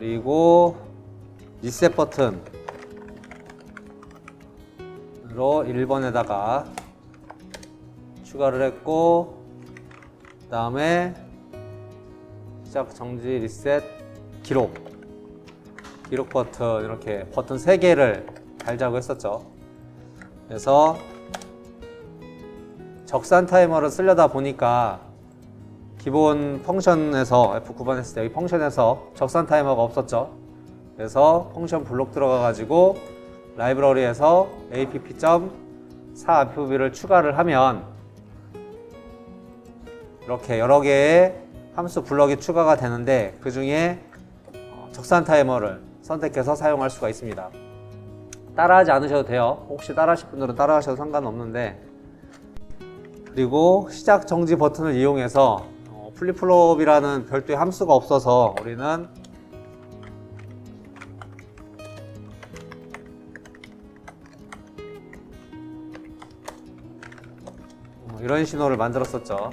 그리고 리셋 버튼으로 1번에다가 추가를 했고, 그 다음에 시작, 정지, 리셋, 기록 버튼, 이렇게 버튼 3개를 달자고 했었죠. 그래서 적산 타이머를 쓰려다 보니까 기본 펑션에서 F9번 했을 때 여기 펑션에서 적산 타이머가 없었죠. 그래서 펑션 블록 들어가 가지고 라이브러리에서 app.4app를 추가를 하면 이렇게 여러 개의 함수 블럭이 추가가 되는데, 그 중에 적산 타이머를 선택해서 사용할 수가 있습니다. 따라하지 않으셔도 돼요. 혹시 따라하실 분들은 따라하셔도 상관없는데, 그리고 시작 정지 버튼을 이용해서 플립플롭이라는 별도의 함수가 없어서 우리는 이런 신호를 만들었었죠.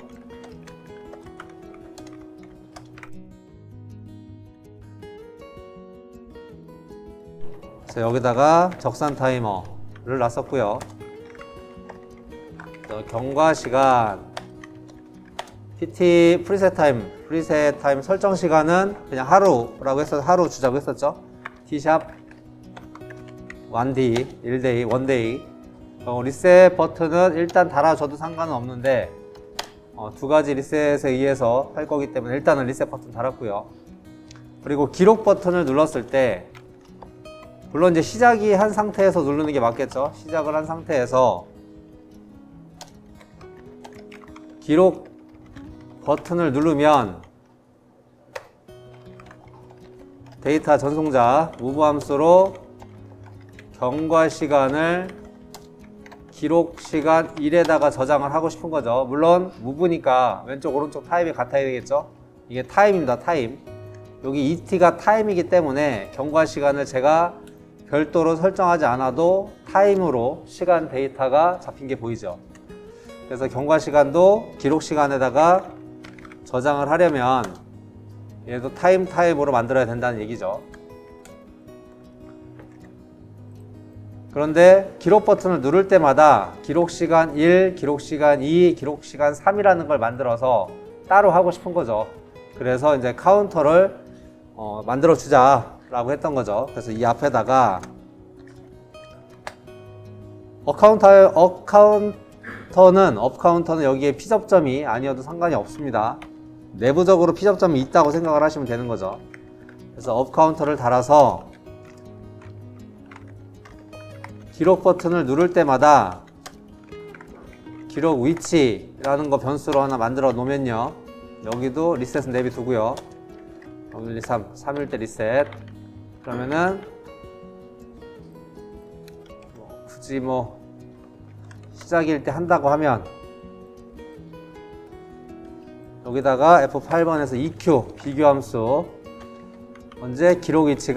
그래서 여기다가 적산 타이머를 놨었고요. 경과 시간, PT 프리셋 타임 설정 시간은 그냥 하루라고 해서 하루 주자고 했었죠. T샵 1D, 1day, 1day. 리셋 버튼은 일단 달아줘도 상관은 없는데, 두 가지 리셋에 의해서 할 거기 때문에 일단은 리셋 버튼 달았고요. 그리고 기록 버튼을 눌렀을 때, 물론 이제 시작이 한 상태에서 누르는 게 맞겠죠. 시작을 한 상태에서 기록 버튼을 누르면 데이터 전송자 move 함수로 경과 시간을 기록 시간 1에다가 저장을 하고 싶은 거죠. 물론 move니까 왼쪽 오른쪽 타임이 같아야 되겠죠. 이게 타임입니다. 타임. 여기 ET가 타임이기 때문에 경과 시간을 제가 별도로 설정하지 않아도 타임으로 시간 데이터가 잡힌 게 보이죠. 그래서 경과 시간도 기록 시간에다가 저장을 하려면 얘도 타임으로 만들어야 된다는 얘기죠. 그런데 기록 버튼을 누를 때마다 기록 시간 1, 기록 시간 2, 기록 시간 3이라는 걸 만들어서 따로 하고 싶은 거죠. 그래서 이제 카운터를 만들어 주자라고 했던 거죠. 그래서 이 앞에다가 업카운터는 여기에 피접점이 아니어도 상관이 없습니다. 내부적으로 피접점이 있다고 생각을 하시면 되는 거죠. 그래서 업카운터를 달아서 기록 버튼을 누를 때마다 기록 위치라는 거 변수로 하나 만들어 놓으면요, 여기도 리셋은 내비두고요. 1, 2, 3, 3일 때 리셋. 그러면은 굳이 시작일 때 한다고 하면 여기다가 F8번에서 EQ 비교함수, 언제 기록 위치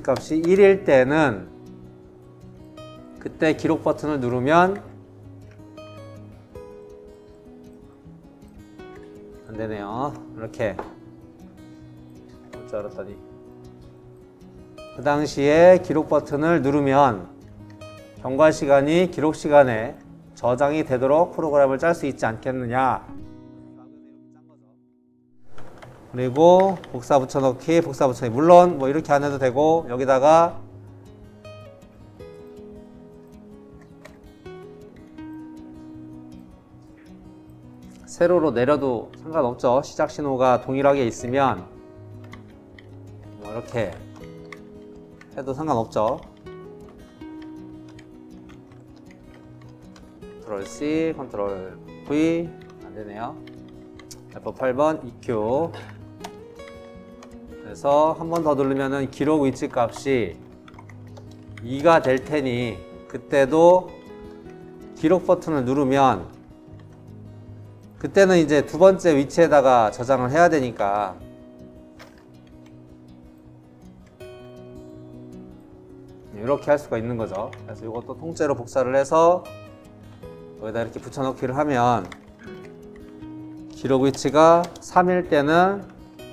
값이 1일 때는 그때 기록 버튼을 누르면 안 되네요. 이렇게 올 줄 알았더니 그 당시에 기록 버튼을 누르면 경과 시간이 기록 시간에 저장이 되도록 프로그램을 짤 수 있지 않겠느냐. 그리고 복사 붙여넣기, 물론 이렇게 안 해도 되고, 여기다가 세로로 내려도 상관없죠. 시작 신호가 동일하게 있으면 이렇게 해도 상관없죠. 컨트롤 C, 컨트롤 V. 안 되네요. F8번 EQ. 그래서 한 번 더 누르면은 기록 위치 값이 2가 될 테니, 그때도 기록 버튼을 누르면 그때는 이제 두 번째 위치에다가 저장을 해야 되니까 이렇게 할 수가 있는 거죠. 그래서 이것도 통째로 복사를 해서 여기다 이렇게 붙여넣기를 하면 기록 위치가 3일 때는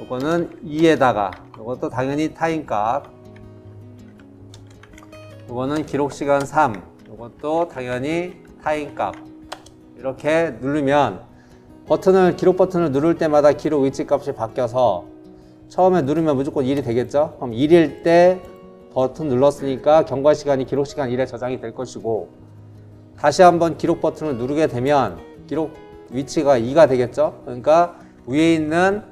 요거는 2에다가 요것도 당연히 타임값, 요거는 기록시간 3, 요것도 당연히 타임값. 이렇게 누르면 기록 버튼을 누를 때마다 기록 위치 값이 바뀌어서 처음에 누르면 무조건 1이 되겠죠? 그럼 1일 때 버튼 눌렀으니까 경과시간이 기록시간 1에 저장이 될 것이고, 다시 한번 기록 버튼을 누르게 되면 기록 위치가 2가 되겠죠? 그러니까 위에 있는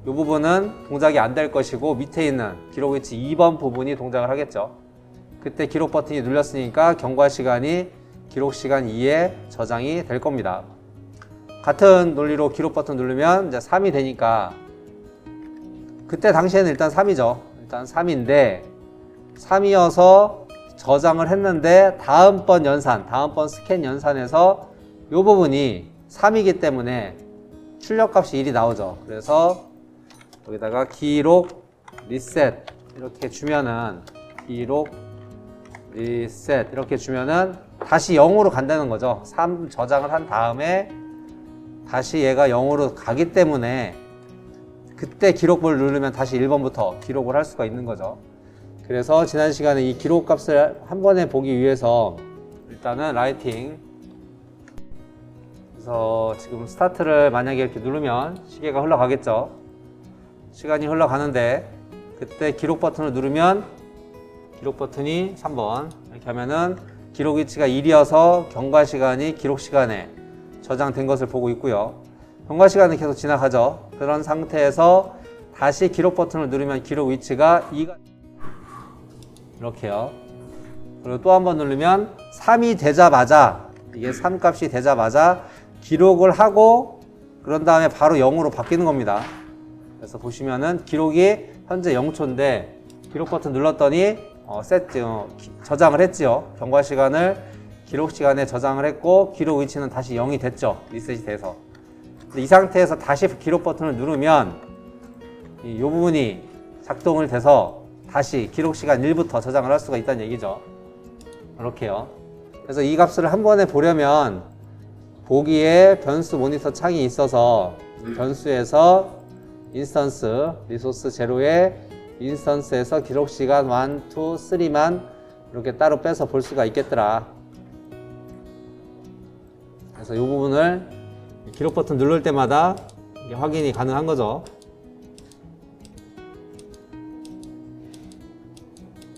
이 부분은 동작이 안 될 것이고 밑에 있는 기록 위치 2번 부분이 동작을 하겠죠. 그때 기록 버튼이 눌렸으니까 경과시간이 기록시간 2에 저장이 될 겁니다. 같은 논리로 기록 버튼 누르면 이제 3이 되니까 그때 당시에는 일단 3이죠. 일단 3인데 3이어서 저장을 했는데 다음번 스캔 연산에서 이 부분이 3이기 때문에 출력값이 1이 나오죠. 그래서 여기다가 기록 리셋 이렇게 주면은 기록 리셋 이렇게 주면은 다시 0으로 간다는 거죠. 3 저장을 한 다음에 다시 얘가 0으로 가기 때문에 그때 기록을 누르면 다시 1번부터 기록을 할 수가 있는 거죠. 그래서 지난 시간에 이 기록 값을 한 번에 보기 위해서 일단은 라이팅, 그래서 지금 스타트를 만약에 이렇게 누르면 시계가 흘러가겠죠. 시간이 흘러가는데 그때 기록 버튼을 누르면 기록 버튼이 3번 이렇게 하면은 기록 위치가 1이어서 경과 시간이 기록 시간에 저장된 것을 보고 있고요. 경과 시간은 계속 지나가죠. 그런 상태에서 다시 기록 버튼을 누르면 기록 위치가 2가 이렇게요. 그리고 또 한 번 누르면 3이 되자마자, 이게 3 값이 되자마자 기록을 하고 그런 다음에 바로 0으로 바뀌는 겁니다. 그래서 보시면은 기록이 현재 0초인데 기록 버튼 눌렀더니 저장을 했지요. 경과 시간을 기록 시간에 저장을 했고 기록 위치는 다시 0이 됐죠. 리셋이 돼서. 이 상태에서 다시 기록 버튼을 누르면 이 부분이 작동을 돼서 다시 기록 시간 1부터 저장을 할 수가 있다는 얘기죠. 이렇게요. 그래서 이 값을 한 번에 보려면 보기에 변수 모니터 창이 있어서 변수에서 인스턴스, 리소스 제로의 인스턴스에서 기록 시간 1, 2, 3만 이렇게 따로 빼서 볼 수가 있겠더라. 그래서 이 부분을 기록 버튼 누를 때마다 확인이 가능한 거죠.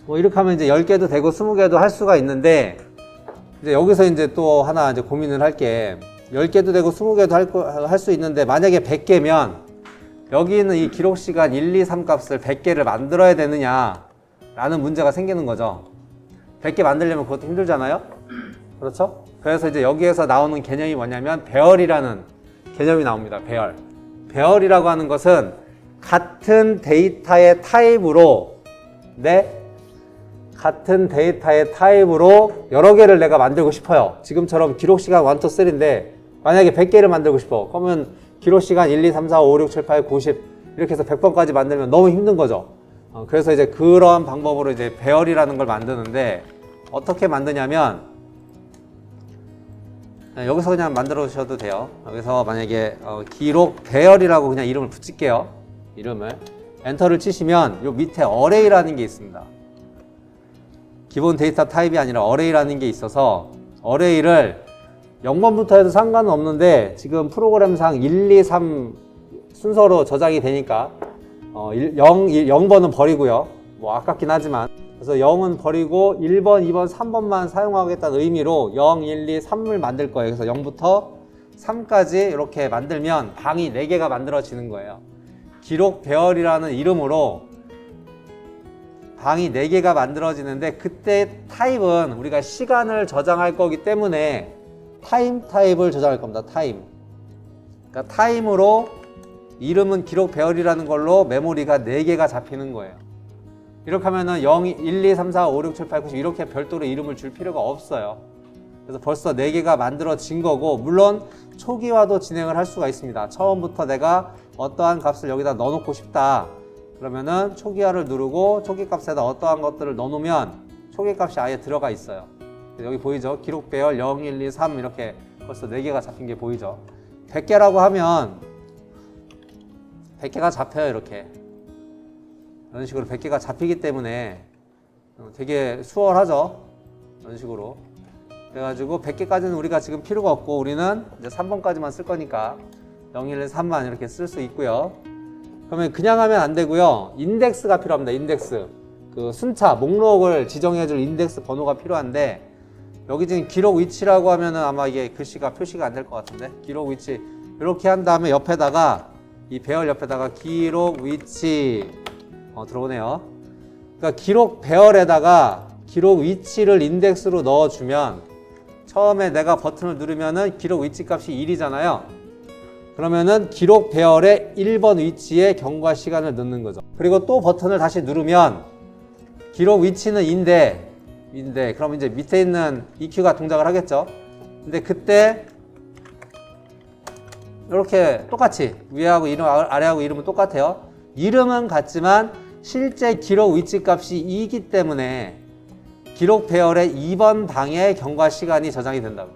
뭐 이렇게 하면 이제 10개도 되고 20개도 할 수가 있는데, 이제 여기서 이제 또 하나 이제 고민을 할 게, 10개도 되고 20개도 할 수 있는데 만약에 100개면 여기 있는 이 기록 시간 1, 2, 3 값을 100개를 만들어야 되느냐 라는 문제가 생기는 거죠. 100개 만들려면 그것도 힘들잖아요. 그렇죠? 그래서 이제 여기에서 나오는 개념이 뭐냐면 배열이라는 개념이 나옵니다. 배열이라고 하는 것은 같은 데이터의 타입으로 같은 데이터의 타입으로 여러 개를 내가 만들고 싶어요. 지금처럼 기록 시간 1, 2, 3인데 만약에 100개를 만들고 싶어. 그러면 기록 시간 1, 2, 3, 4, 5, 6, 7, 8, 90 이렇게 해서 100번까지 만들면 너무 힘든 거죠. 그래서 이제 그런 방법으로 이제 배열이라는 걸 만드는데, 어떻게 만드냐면 여기서 그냥 만들어 주셔도 돼요. 여기서 만약에 기록 배열이라고 그냥 이름을 붙일게요. 이름을 엔터를 치시면 요 밑에 어레이라는 게 있습니다. 기본 데이터 타입이 아니라 어레이라는 게 있어서 어레이를 0번부터 해도 상관은 없는데 지금 프로그램상 1, 2, 3 순서로 저장이 되니까 0번은 버리고요. 뭐 아깝긴 하지만. 그래서 0은 버리고 1번, 2번, 3번만 사용하겠다는 의미로 0, 1, 2, 3을 만들 거예요. 그래서 0부터 3까지 이렇게 만들면 방이 4개가 만들어지는 거예요. 기록 배열이라는 이름으로 방이 4개가 만들어지는데, 그때 타입은 우리가 시간을 저장할 거기 때문에 타임 타입을 저장할 겁니다. 타임. 그러니까 타임으로 이름은 기록 배열이라는 걸로 메모리가 4개가 잡히는 거예요. 이렇게 하면은 0, 1, 2, 3, 4, 5, 6, 7, 8, 9, 10 이렇게 별도로 이름을 줄 필요가 없어요. 그래서 벌써 4개가 만들어진 거고, 물론 초기화도 진행을 할 수가 있습니다. 처음부터 내가 어떠한 값을 여기다 넣어놓고 싶다. 그러면은 초기화를 누르고 초기 값에다 어떠한 것들을 넣어놓으면 초기 값이 아예 들어가 있어요. 여기 보이죠? 기록 배열 0, 1, 2, 3 이렇게 벌써 4개가 잡힌 게 보이죠? 100개라고 하면 100개가 잡혀요. 이렇게 이런 식으로 100개가 잡히기 때문에 되게 수월하죠. 이런 식으로 그래가지고 100개까지는 우리가 지금 필요가 없고 우리는 이제 3번까지만 쓸 거니까 0, 1, 3만 이렇게 쓸 수 있고요. 그러면 그냥 하면 안 되고요. 인덱스가 필요합니다. 인덱스. 그 순차, 목록을 지정해줄 인덱스 번호가 필요한데 여기 지금 기록 위치라고 하면은 아마 이게 글씨가 표시가 안 될 것 같은데 기록 위치 이렇게 한 다음에 옆에다가 이 배열 옆에다가 기록 위치 들어오네요. 그러니까 기록 배열에다가 기록 위치를 인덱스로 넣어주면 처음에 내가 버튼을 누르면은 기록 위치 값이 1이잖아요. 그러면은 기록 배열의 1번 위치에 경과 시간을 넣는 거죠. 그리고 또 버튼을 다시 누르면 기록 위치는 인데 그럼 이제 밑에 있는 EQ가 동작을 하겠죠. 근데 그때 이렇게 똑같이 위하고 이름, 아래하고 이름은 똑같아요. 이름은 같지만 실제 기록 위치 값이 2이기 때문에 기록 배열의 2번 방에 경과 시간이 저장이 된다고요.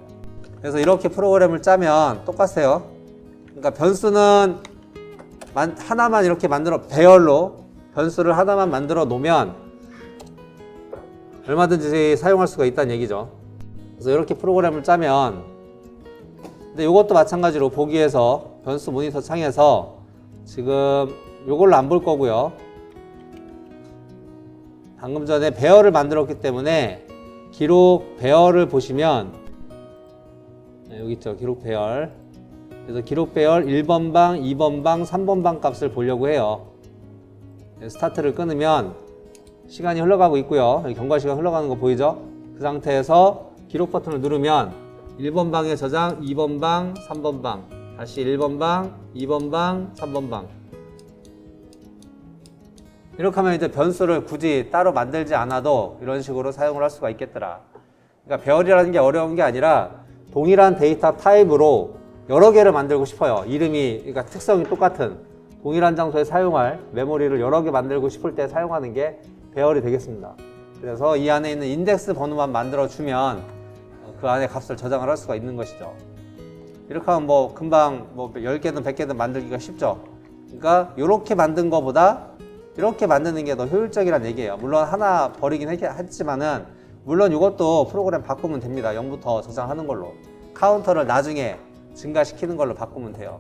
그래서 이렇게 프로그램을 짜면 똑같아요. 그러니까 변수는 하나만 이렇게 만들어 배열로 변수를 하나만 만들어 놓으면 얼마든지 사용할 수가 있다는 얘기죠. 그래서 이렇게 프로그램을 짜면 근데 이것도 마찬가지로 보기에서 변수 모니터 창에서 지금 이걸로 안 볼 거고요. 방금 전에 배열을 만들었기 때문에 기록 배열을 보시면 여기 있죠. 기록 배열. 그래서 기록 배열 1번 방, 2번 방, 3번 방 값을 보려고 해요. 스타트를 끊으면 시간이 흘러가고 있고요. 여기 경과 시간 흘러가는 거 보이죠? 그 상태에서 기록 버튼을 누르면 1번 방에 저장, 2번 방, 3번 방, 다시 1번 방, 2번 방, 3번 방. 이렇게 하면 이제 변수를 굳이 따로 만들지 않아도 이런 식으로 사용을 할 수가 있겠더라. 그러니까 배열이라는 게 어려운 게 아니라 동일한 데이터 타입으로 여러 개를 만들고 싶어요. 이름이, 그러니까 특성이 똑같은 동일한 장소에 사용할 메모리를 여러 개 만들고 싶을 때 사용하는 게 배열이 되겠습니다. 그래서 이 안에 있는 인덱스 번호만 만들어주면 그 안에 값을 저장을 할 수가 있는 것이죠. 이렇게 하면 뭐 금방 뭐 10개든 100개든 만들기가 쉽죠. 그러니까 이렇게 만든 것보다 이렇게 만드는 게 더 효율적이라는 얘기예요. 물론 하나 버리긴 했지만은 물론 이것도 프로그램 바꾸면 됩니다. 0부터 저장하는 걸로. 카운터를 나중에 증가시키는 걸로 바꾸면 돼요.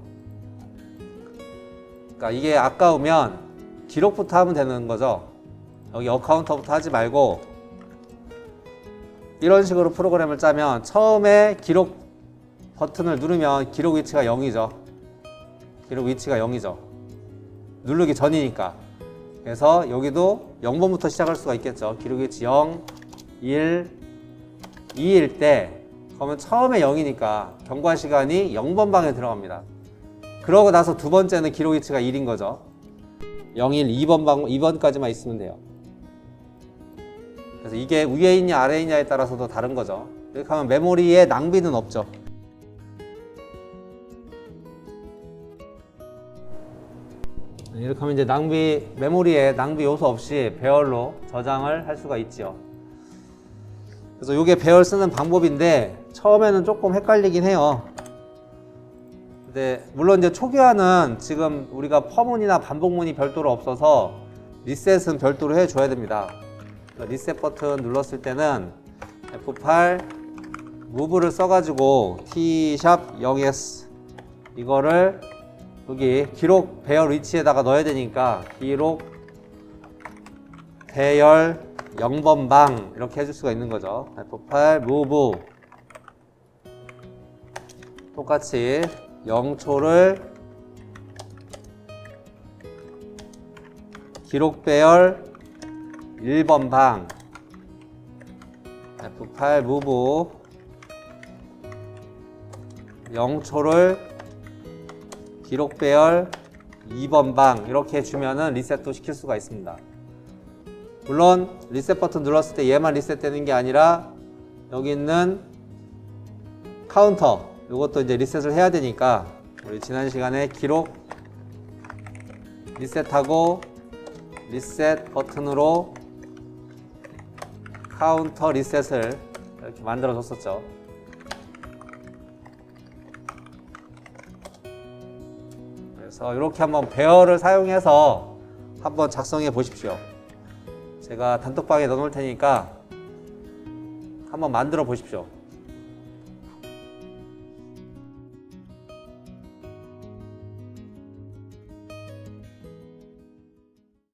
그러니까 이게 아까우면 기록부터 하면 되는 거죠. 여기 어카운터부터 하지 말고 이런 식으로 프로그램을 짜면 처음에 기록 버튼을 누르면 기록 위치가 0이죠. 기록 위치가 0이죠. 누르기 전이니까. 그래서 여기도 0번부터 시작할 수가 있겠죠. 기록 위치 0, 1, 2일 때 그러면 처음에 0이니까 경과 시간이 0번 방에 들어갑니다. 그러고 나서 두 번째는 기록 위치가 1인 거죠. 0, 1, 2번 방, 2번까지만 있으면 돼요. 그래서 이게 위에 있냐 아래에 있냐에 따라서도 다른 거죠. 이렇게 하면 메모리에 낭비는 없죠. 이렇게 하면 이제 메모리에 낭비 요소 없이 배열로 저장을 할 수가 있죠. 그래서 이게 배열 쓰는 방법인데 처음에는 조금 헷갈리긴 해요. 근데 물론 이제 초기화는 지금 우리가 퍼문이나 반복문이 별도로 없어서 리셋은 별도로 해줘야 됩니다. 리셋 버튼 눌렀을 때는 F8 move를 써가지고 T#0S 이거를 여기 기록 배열 위치에다가 넣어야 되니까 기록 배열 0번 방 이렇게 해줄 수가 있는 거죠. F8 move 똑같이 0초를 기록 배열 1번 방 F8 move 0초를 기록 배열 2번 방 이렇게 주면은 리셋도 시킬 수가 있습니다. 물론 리셋 버튼 눌렀을 때 얘만 리셋되는 게 아니라 여기 있는 카운터 이것도 이제 리셋을 해야 되니까 우리 지난 시간에 기록 리셋하고 리셋 버튼으로 카운터 리셋을 이렇게 만들어 줬었죠. 그래서 이렇게 한번 배열을 사용해서 한번 작성해 보십시오. 제가 단톡방에 넣어놓을 테니까 한번 만들어 보십시오.